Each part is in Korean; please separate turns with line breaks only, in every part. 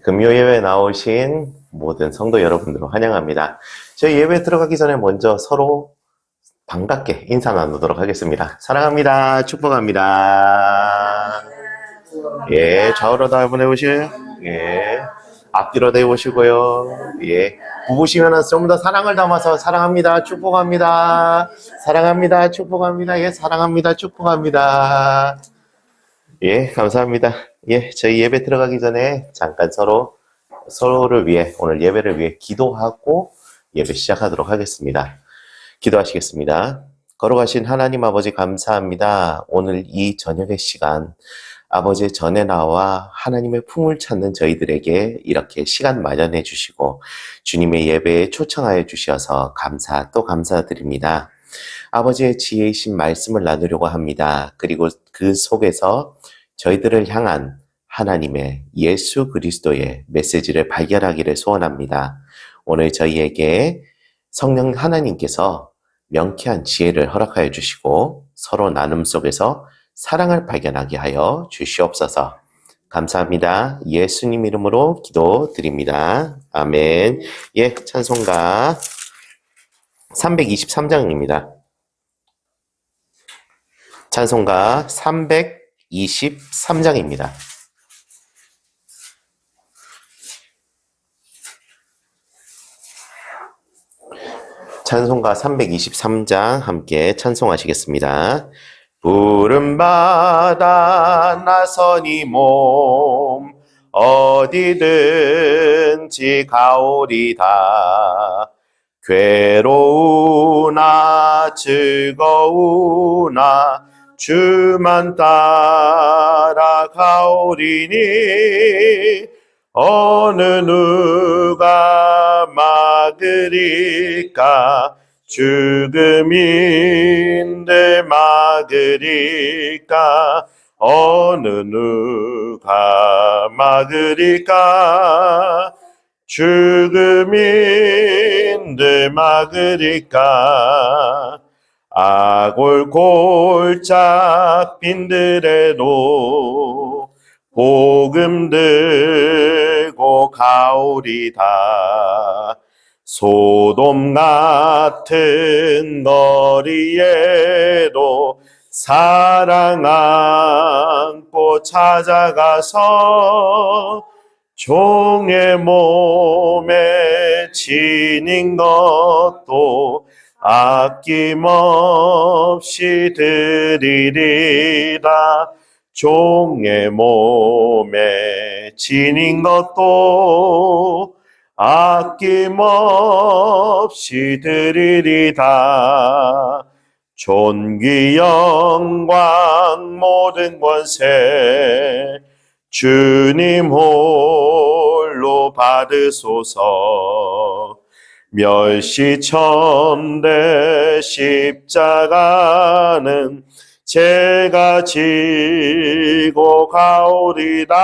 금요 예배 나오신 모든 성도 여러분들을 환영합니다. 저희 예배 들어가기 전에 먼저 서로 반갑게 인사 나누도록 하겠습니다. 사랑합니다. 축복합니다. 좌우로도 한번 해보시고요. 앞뒤로도 해보시고요. 부부시면은 좀 더 사랑을 담아서 사랑합니다. 축복합니다. 사랑합니다. 축복합니다. 사랑합니다. 축복합니다. 감사합니다. 저희 예배 들어가기 전에 잠깐 서로를 위해, 오늘 예배를 위해 기도하고 예배 시작하도록 하겠습니다. 기도하시겠습니다. 걸어가신 하나님 아버지 감사합니다. 오늘 이 저녁의 시간, 아버지의 전에 나와 하나님의 품을 찾는 저희들에게 이렇게 시간 마련해 주시고 주님의 예배에 초청하여 주셔서 또 감사드립니다. 아버지의 지혜이신 말씀을 나누려고 합니다. 그리고 그 속에서 저희들을 향한 하나님의 예수 그리스도의 메시지를 발견하기를 소원합니다. 오늘 저희에게 성령 하나님께서 명쾌한 지혜를 허락하여 주시고 서로 나눔 속에서 사랑을 발견하게 하여 주시옵소서. 감사합니다. 예수님 이름으로 기도드립니다. 아멘. 찬송가 323장입니다. 찬송가 323장입니다. 찬송가 323장 함께 찬송하시겠습니다. 부름받아 나서니 몸 어디든지 가오리다. 괴로우나 즐거우나 주만 따라가오리니 어느 누가 막으리까. 죽음인데 막으리까. 어느 누가 막으리까. 죽음인데 막으리까. 아골골짝 빈들에도 복음 들고 가오리다. 소돔 같은 거리에도 사랑 안고 찾아가서 종의 몸에 지닌 것도 아낌없이 드리리라. 종의 몸에 지닌 것도 아낌없이 드리리다. 존귀 영광 모든 권세 주님 홀로 받으소서. 멸시천대 십자가는 제가 지고 가오리다.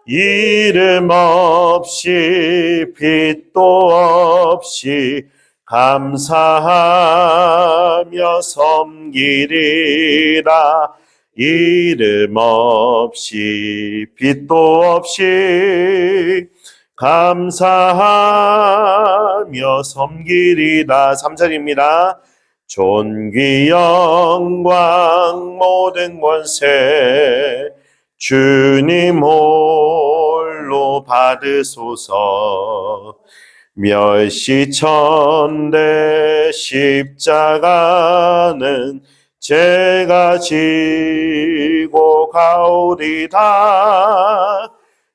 이름 없이 빛도 없이 감사하며 섬기리라. 이름 없이 빛도 없이 감사하며 섬기리라. 3절입니다. 존귀 영광 모든 권세 주님 홀로 받으소서. 멸시천대 십자가는 제가 지고 가오리다.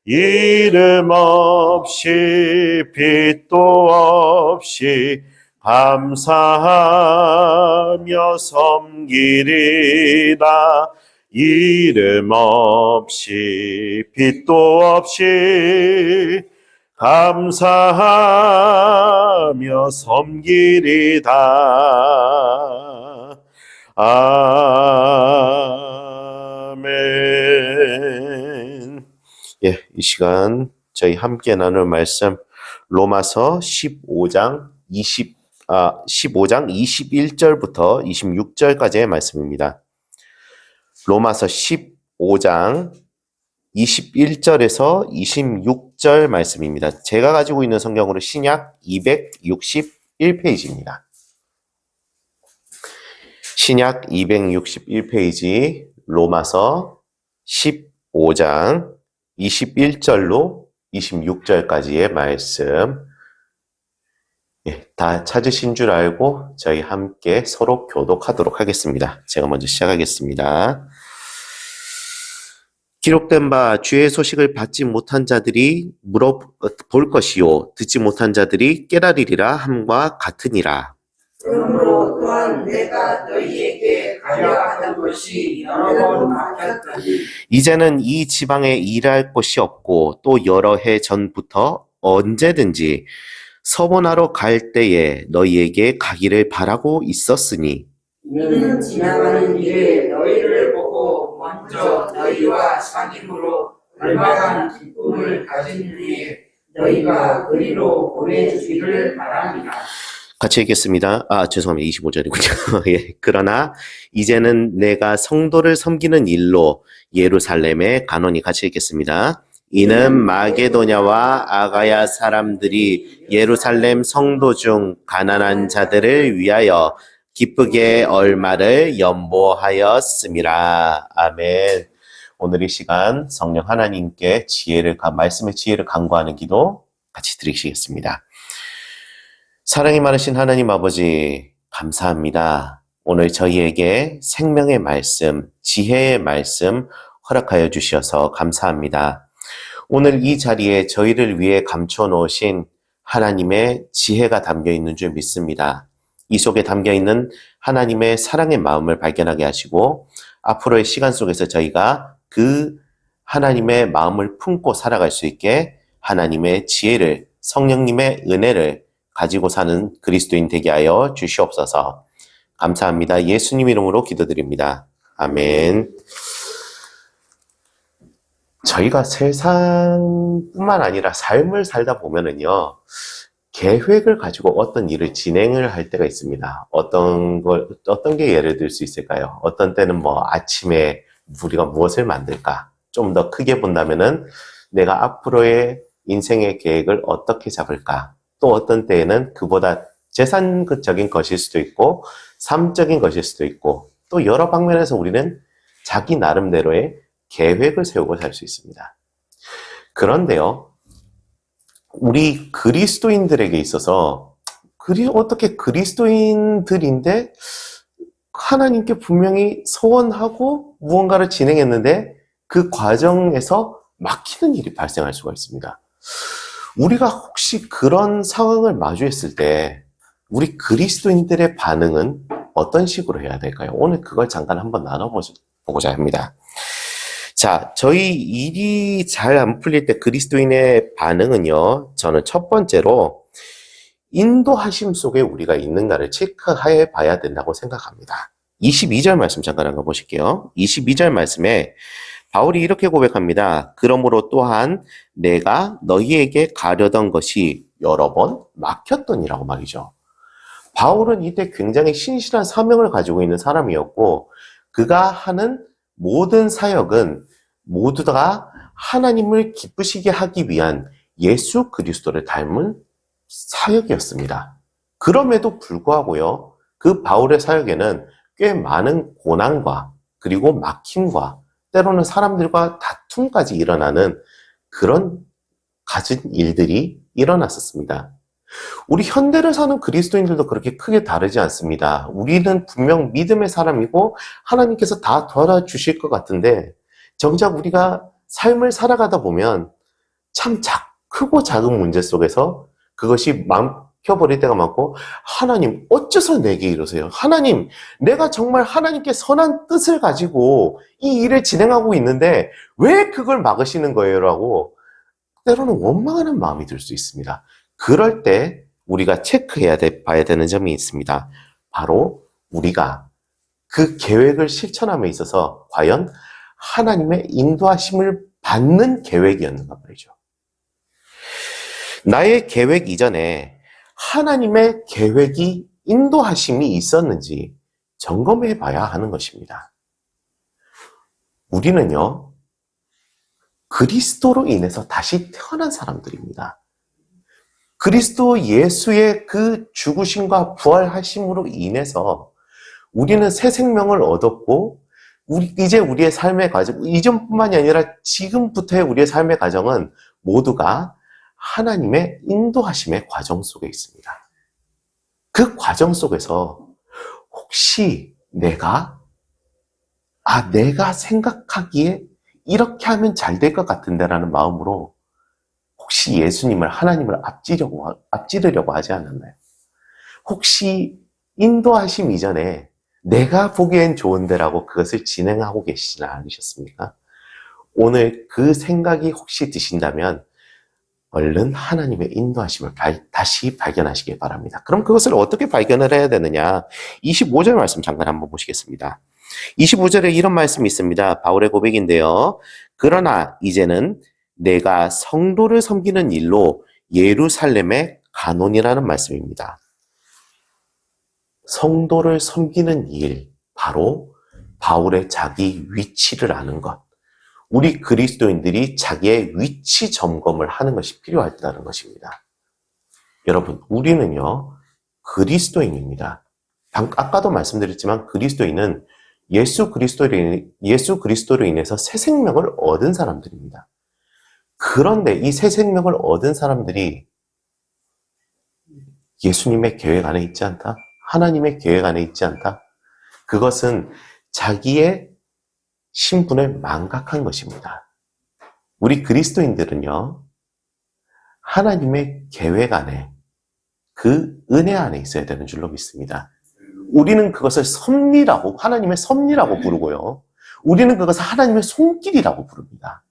이름 없이 빛도 없이 감사하며 섬기리라. 이름 없이 빛도 없이 감사하며 섬기리다. 아멘. 이 시간 저희 함께 나눌 말씀 로마서 15장 21절부터 26절까지의 말씀입니다. 로마서 15장 21절에서 26절 말씀입니다. 제가 가지고 있는 성경으로 신약 261페이지입니다. 신약 261페이지 로마서 15장 21절로 26절까지의 말씀, 다 찾으신 줄 알고 저희 함께 서로 교독하도록 하겠습니다. 제가 먼저 시작하겠습니다. 기록된 바 주의 소식을 받지 못한 자들이 물어볼 것이요 듣지 못한 자들이 깨달으리라 함과 같으니라.
그러므로 또한 내가 너희에게 가려 하던 것이 여러 번 막혔더니
이제는 이 지방에 일할 곳이 없고 또 여러 해 전부터 언제든지 서원하러 갈 때에 너희에게 가기를 바라고 있었으니
이는 지나가는 길에 너희를 보고 먼저 너희와 사귐으로 얼마간 기쁨을 가진 후에 너희가 그리로 보내주기를 바랍니다.
같이 읽겠습니다. 죄송합니다. 25절이군요. 예. 그러나 이제는 내가 성도를 섬기는 일로 예루살렘에 가노니. 같이 읽겠습니다. 이는 마게도냐와 아가야 사람들이 예루살렘 성도 중 가난한 자들을 위하여 기쁘게 얼마를 연보하였음이라. 아멘. 오늘 이 시간 성령 하나님께 말씀의 지혜를 간구하는 기도 같이 드리시겠습니다. 사랑이 많으신 하나님 아버지, 감사합니다. 오늘 저희에게 생명의 말씀, 지혜의 말씀 허락하여 주셔서 감사합니다. 오늘 이 자리에 저희를 위해 감춰 놓으신 하나님의 지혜가 담겨 있는 줄 믿습니다. 이 속에 담겨 있는 하나님의 사랑의 마음을 발견하게 하시고 앞으로의 시간 속에서 저희가 그 하나님의 마음을 품고 살아갈 수 있게 하나님의 지혜를, 성령님의 은혜를 가지고 사는 그리스도인 되게 하여 주시옵소서. 감사합니다. 예수님 이름으로 기도드립니다. 아멘. 저희가 세상뿐만 아니라 삶을 살다 보면은요, 계획을 가지고 어떤 일을 진행을 할 때가 있습니다. 어떤 게 예를 들 수 있을까요? 어떤 때는 아침에 우리가 무엇을 만들까? 좀 더 크게 본다면은 내가 앞으로의 인생의 계획을 어떻게 잡을까? 또 어떤 때에는 그보다 재산적인 것일 수도 있고 삶적인 것일 수도 있고 또 여러 방면에서 우리는 자기 나름대로의 계획을 세우고 살 수 있습니다. 그런데요, 우리 그리스도인들에게 있어서 어떻게 그리스도인들인데 하나님께 분명히 소원하고 무언가를 진행했는데 그 과정에서 막히는 일이 발생할 수가 있습니다. 우리가 혹시 그런 상황을 마주했을 때 우리 그리스도인들의 반응은 어떤 식으로 해야 될까요? 오늘 그걸 잠깐 한번 나눠보고자 합니다. 자, 저희 일이 잘 안 풀릴 때 그리스도인의 반응은요, 저는 첫 번째로 인도하심 속에 우리가 있는가를 체크해 봐야 된다고 생각합니다. 22절 말씀 잠깐 한번 보실게요. 22절 말씀에 바울이 이렇게 고백합니다. 그러므로 또한 내가 너희에게 가려던 것이 여러 번 막혔더니라고 말이죠. 바울은 이때 굉장히 신실한 사명을 가지고 있는 사람이었고 그가 하는 모든 사역은 모두 다 하나님을 기쁘시게 하기 위한 예수 그리스도를 닮은 사역이었습니다. 그럼에도 불구하고요, 그 바울의 사역에는 꽤 많은 고난과 그리고 막힘과 때로는 사람들과 다툼까지 일어나는 그런 가진 일들이 일어났었습니다. 우리 현대를 사는 그리스도인들도 그렇게 크게 다르지 않습니다. 우리는 분명 믿음의 사람이고 하나님께서 다 도와주실 것 같은데 정작 우리가 삶을 살아가다 보면 참 크고 작은 문제 속에서 그것이 막혀버릴 때가 많고 하나님 어째서 내게 이러세요? 하나님 내가 정말 하나님께 선한 뜻을 가지고 이 일을 진행하고 있는데 왜 그걸 막으시는 거예요? 라고 때로는 원망하는 마음이 들 수 있습니다. 그럴 때 우리가 봐야 되는 점이 있습니다. 바로 우리가 그 계획을 실천함에 있어서 과연 하나님의 인도하심을 받는 계획이었는가 말이죠. 나의 계획 이전에 하나님의 계획이 인도하심이 있었는지 점검해 봐야 하는 것입니다. 우리는요, 그리스도로 인해서 다시 태어난 사람들입니다. 그리스도 예수의 그 죽으심과 부활하심으로 인해서 우리는 새 생명을 얻었고, 이제 우리의 삶의 과정, 이전뿐만이 아니라 지금부터의 우리의 삶의 과정은 모두가 하나님의 인도하심의 과정 속에 있습니다. 그 과정 속에서 혹시 내가 생각하기에 이렇게 하면 잘 될 것 같은데 라는 마음으로 혹시 예수님을, 하나님을 앞지르려고 하지 않았나요? 혹시 인도하심 이전에 내가 보기엔 좋은데라고 그것을 진행하고 계시지 않으셨습니까? 오늘 그 생각이 혹시 드신다면 얼른 하나님의 인도하심을 다시 발견하시길 바랍니다. 그럼 그것을 어떻게 발견을 해야 되느냐? 25절 말씀 잠깐 한번 보시겠습니다. 25절에 이런 말씀이 있습니다. 바울의 고백인데요. 그러나 이제는 내가 성도를 섬기는 일로 예루살렘에 가노니라는 말씀입니다. 성도를 섬기는 일, 바로 바울의 자기 위치를 아는 것. 우리 그리스도인들이 자기의 위치 점검을 하는 것이 필요하다는 것입니다. 여러분, 우리는요, 그리스도인입니다. 아까도 말씀드렸지만 그리스도인은 예수 그리스도로 인해서 새 생명을 얻은 사람들입니다. 그런데 이 새 생명을 얻은 사람들이 예수님의 계획 안에 있지 않다? 하나님의 계획 안에 있지 않다? 그것은 자기의 신분을 망각한 것입니다. 우리 그리스도인들은요, 하나님의 계획 안에, 그 은혜 안에 있어야 되는 줄로 믿습니다. 우리는 그것을 섭리라고, 하나님의 섭리라고 부르고요. 우리는 그것을 하나님의 손길이라고 부릅니다.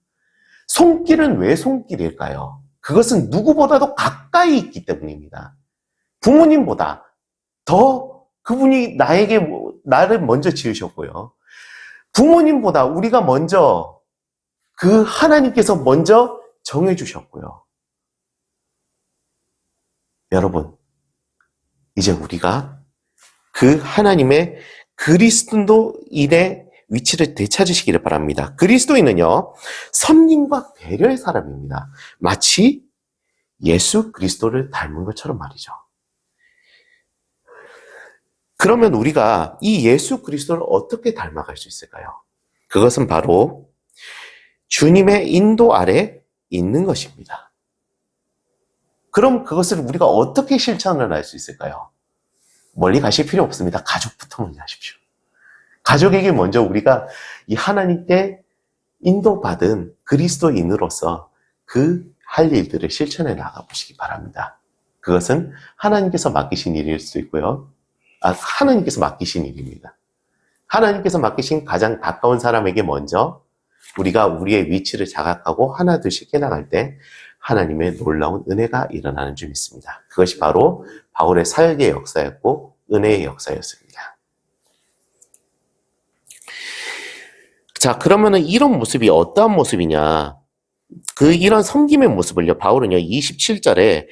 손길은 왜 손길일까요? 그것은 누구보다도 가까이 있기 때문입니다. 부모님보다 더 그분이 나를 먼저 지으셨고요. 부모님보다 우리가 먼저, 그 하나님께서 먼저 정해주셨고요. 여러분, 이제 우리가 그 하나님의 그리스도인의 위치를 되찾으시기를 바랍니다. 그리스도인은요, 섭님과 배려의 사람입니다. 마치 예수 그리스도를 닮은 것처럼 말이죠. 그러면 우리가 이 예수 그리스도를 어떻게 닮아갈 수 있을까요? 그것은 바로 주님의 인도 아래 있는 것입니다. 그럼 그것을 우리가 어떻게 실천을 할 수 있을까요? 멀리 가실 필요 없습니다. 가족부터 먼저 하십시오. 가족에게 먼저 우리가 이 하나님께 인도받은 그리스도인으로서 그 할 일들을 실천해 나가보시기 바랍니다. 그것은 하나님께서 맡기신 일일 수 있고요. 하나님께서 맡기신 일입니다. 하나님께서 맡기신 가장 가까운 사람에게 먼저 우리가 우리의 위치를 자각하고 하나둘씩 해나갈 때 하나님의 놀라운 은혜가 일어나는 줄 믿습니다. 그것이 바로 바울의 사역의 역사였고 은혜의 역사였습니다. 자, 그러면은 이런 모습이 어떠한 모습이냐? 이런 섬김의 모습을요, 바울은요, 27절에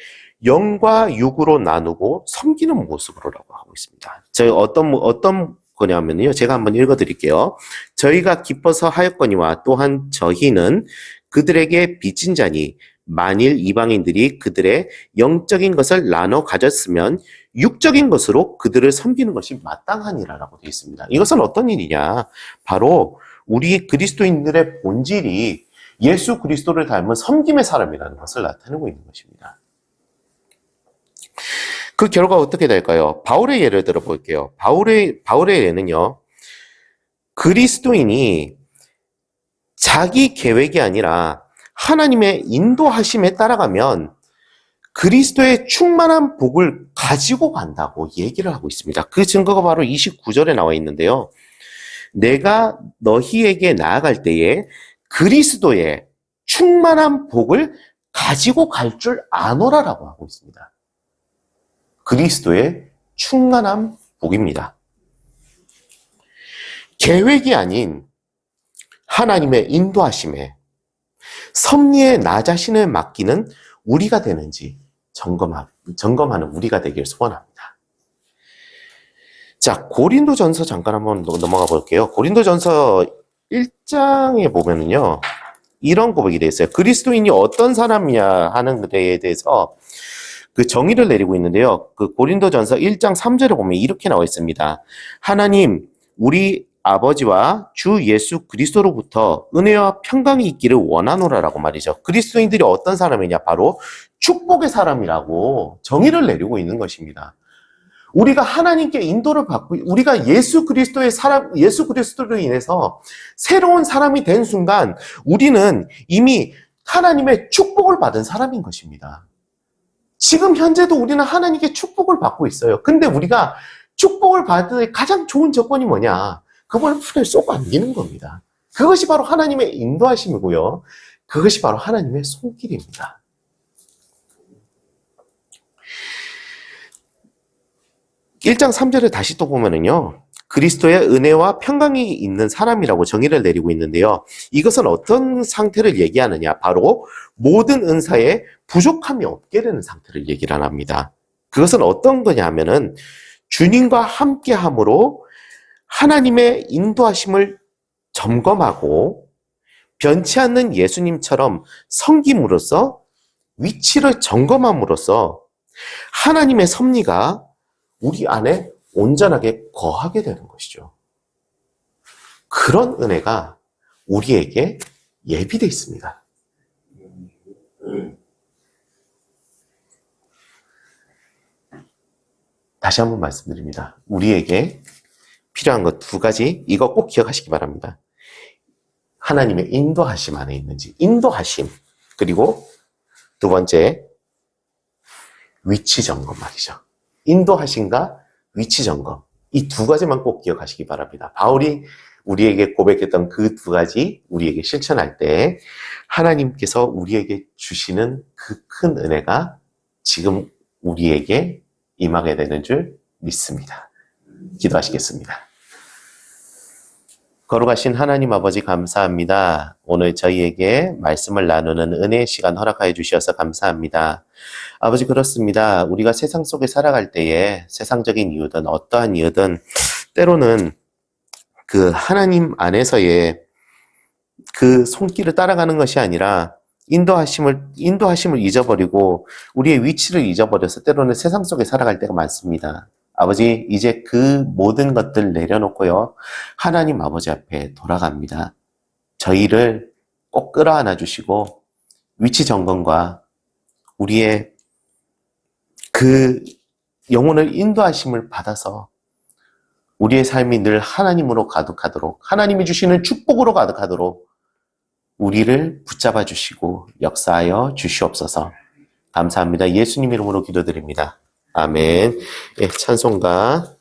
영과 육으로 나누고 섬기는 모습으로라고 하고 있습니다. 어떤 거냐면요, 제가 한번 읽어드릴게요. 저희가 기뻐서 하였거니와 또한 저희는 그들에게 빚진 자니 만일 이방인들이 그들의 영적인 것을 나눠 가졌으면 육적인 것으로 그들을 섬기는 것이 마땅하니라라고 되어 있습니다. 이것은 어떤 일이냐? 바로 우리 그리스도인들의 본질이 예수 그리스도를 닮은 섬김의 사람이라는 것을 나타내고 있는 것입니다. 그 결과 어떻게 될까요? 바울의 예를 들어볼게요. 바울의 예는요, 그리스도인이 자기 계획이 아니라 하나님의 인도하심에 따라가면 그리스도의 충만한 복을 가지고 간다고 얘기를 하고 있습니다. 그 증거가 바로 29절에 나와 있는데요. 내가 너희에게 나아갈 때에 그리스도의 충만한 복을 가지고 갈 줄 아노라라고 하고 있습니다. 그리스도의 충만한 복입니다. 계획이 아닌 하나님의 인도하심에 섭리에 나 자신을 맡기는 우리가 되는지 점검하는 우리가 되길 소원합니다. 자, 고린도전서 잠깐 한번 넘어가 볼게요. 고린도전서 1장에 보면은요, 이런 고백이 되어 있어요. 그리스도인이 어떤 사람이냐 하는 데에 대해서 그 정의를 내리고 있는데요. 그 고린도전서 1장 3절에 보면 이렇게 나와 있습니다. 하나님, 우리 아버지와 주 예수 그리스도로부터 은혜와 평강이 있기를 원하노라라고 말이죠. 그리스도인들이 어떤 사람이냐? 바로 축복의 사람이라고 정의를 내리고 있는 것입니다. 우리가 하나님께 인도를 받고, 우리가 예수 그리스도로 인해서 새로운 사람이 된 순간 우리는 이미 하나님의 축복을 받은 사람인 것입니다. 지금 현재도 우리는 하나님께 축복을 받고 있어요. 근데 우리가 축복을 받을 가장 좋은 조건이 뭐냐? 그걸 풀에 쏙 안기는 겁니다. 그것이 바로 하나님의 인도하심이고요. 그것이 바로 하나님의 손길입니다. (1장 3절을) 다시 또 보면은요, 그리스도의 은혜와 평강이 있는 사람이라고 정의를 내리고 있는데요. 이것은 어떤 상태를 얘기하느냐? 바로 모든 은사에 부족함이 없게 되는 상태를 얘기를 합니다. 그것은 어떤 거냐 하면은 주님과 함께함으로 하나님의 인도하심을 점검하고 변치 않는 예수님처럼 섬김으로써 위치를 점검함으로써 하나님의 섭리가 우리 안에 온전하게 거하게 되는 것이죠. 그런 은혜가 우리에게 예비되어 있습니다. 다시 한번 말씀드립니다. 우리에게 필요한 것 두 가지, 이거 꼭 기억하시기 바랍니다. 하나님의 인도하심 안에 있는지, 인도하심, 그리고 두 번째, 위치 점검 말이죠. 인도하심과 위치 점검, 이 두 가지만 꼭 기억하시기 바랍니다. 바울이 우리에게 고백했던 그 두 가지 우리에게 실천할 때 하나님께서 우리에게 주시는 그 큰 은혜가 지금 우리에게 임하게 되는 줄 믿습니다. 기도하시겠습니다. 거룩하신 하나님 아버지 감사합니다. 오늘 저희에게 말씀을 나누는 은혜의 시간 허락하여 주셔서 감사합니다. 아버지, 그렇습니다. 우리가 세상 속에 살아갈 때에 세상적인 이유든 어떠한 이유든 때로는 그 하나님 안에서의 그 손길을 따라가는 것이 아니라 인도하심을 잊어버리고 우리의 위치를 잊어버려서 때로는 세상 속에 살아갈 때가 많습니다. 아버지, 이제 그 모든 것들 내려놓고요, 하나님 아버지 앞에 돌아갑니다. 저희를 꼭 끌어안아 주시고 위치 점검과 우리의 그 영혼을 인도하심을 받아서 우리의 삶이 늘 하나님으로 가득하도록, 하나님이 주시는 축복으로 가득하도록 우리를 붙잡아 주시고 역사하여 주시옵소서. 감사합니다. 예수님 이름으로 기도드립니다. 아멘. 예, 찬송가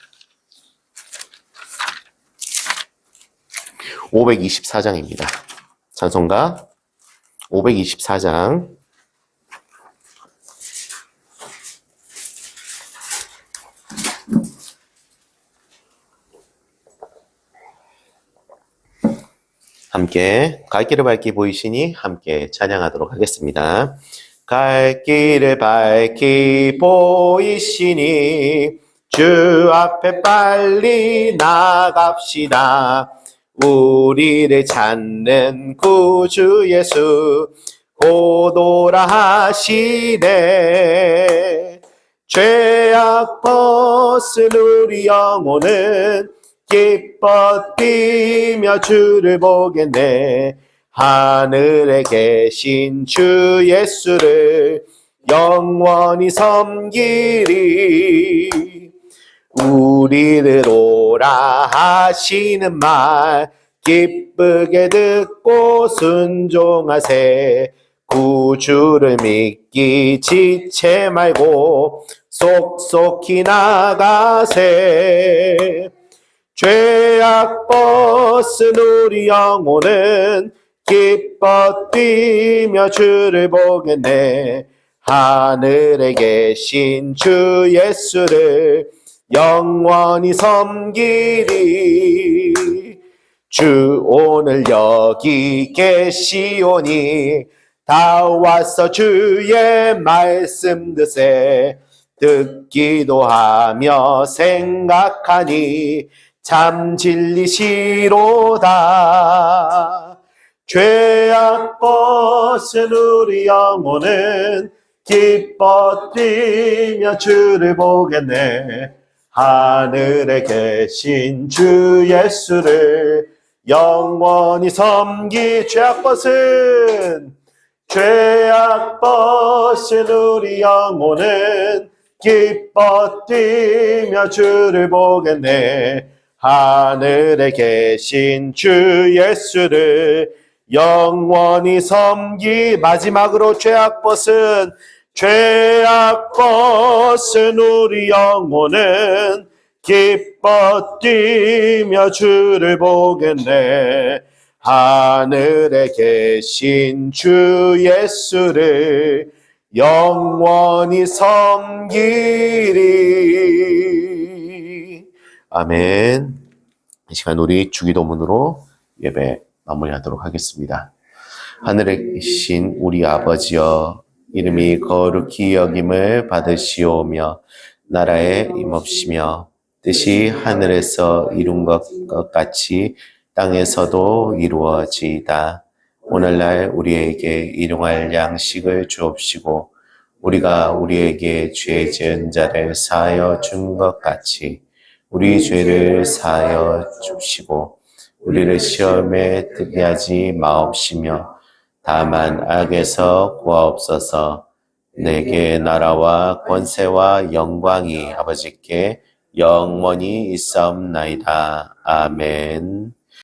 524장입니다. 찬송가 524장. 함께 갈 길을 밝히 보이시니 함께 찬양하도록 하겠습니다. 갈 길을 밝히 보이시니 주 앞에 빨리 나갑시다. 우리를 찾는 구주 예수 오도라 하시네. 죄악 벗은 우리 영혼은 기뻐 뛰며 주를 보겠네. 하늘에 계신 주 예수를 영원히 섬기리. 우리를 오라 하시는 말 기쁘게 듣고 순종하세. 구주를 믿기 지체 말고 속속히 나가세. 죄악 벗은 우리 영혼은 기뻐 뛰며 주를 보겠네. 하늘에 계신 주 예수를 영원히 섬기리. 주 오늘 여기 계시오니 다 와서 주의 말씀 드세. 듣기도 하며 생각하니 참 진리시로다. 죄악 벗은 우리 영혼은 기뻐 뛰며 주를 보겠네. 하늘에 계신 주 예수를 영원히 죄악 벗은 우리 영혼은 기뻐 뛰며 주를 보겠네. 하늘에 계신 주 예수를 영원히 마지막으로 죄악 벗은 우리 영혼은 기뻐 뛰며 주를 보겠네. 하늘에 계신 주 예수를 영원히 섬기리. 아멘. 이 시간 우리 주기도문으로 예배 마무리하도록 하겠습니다. 하늘에 계신 우리 아버지여, 이름이 거룩히 여김을 받으시오며 나라에 임옵시며 뜻이 하늘에서 이룬 것 같이 땅에서도 이루어지이다. 오늘날 우리에게 일용할 양식을 주옵시고 우리가 우리에게 죄 지은 자를 사하여 준 것 같이 우리 죄를 사하여 줍시고 우리를 시험에 들게 하지 마옵시며 다만 악에서 구하옵소서. 내게 나라와 권세와 영광이 아버지께 영원히 있사옵나이다. 아멘.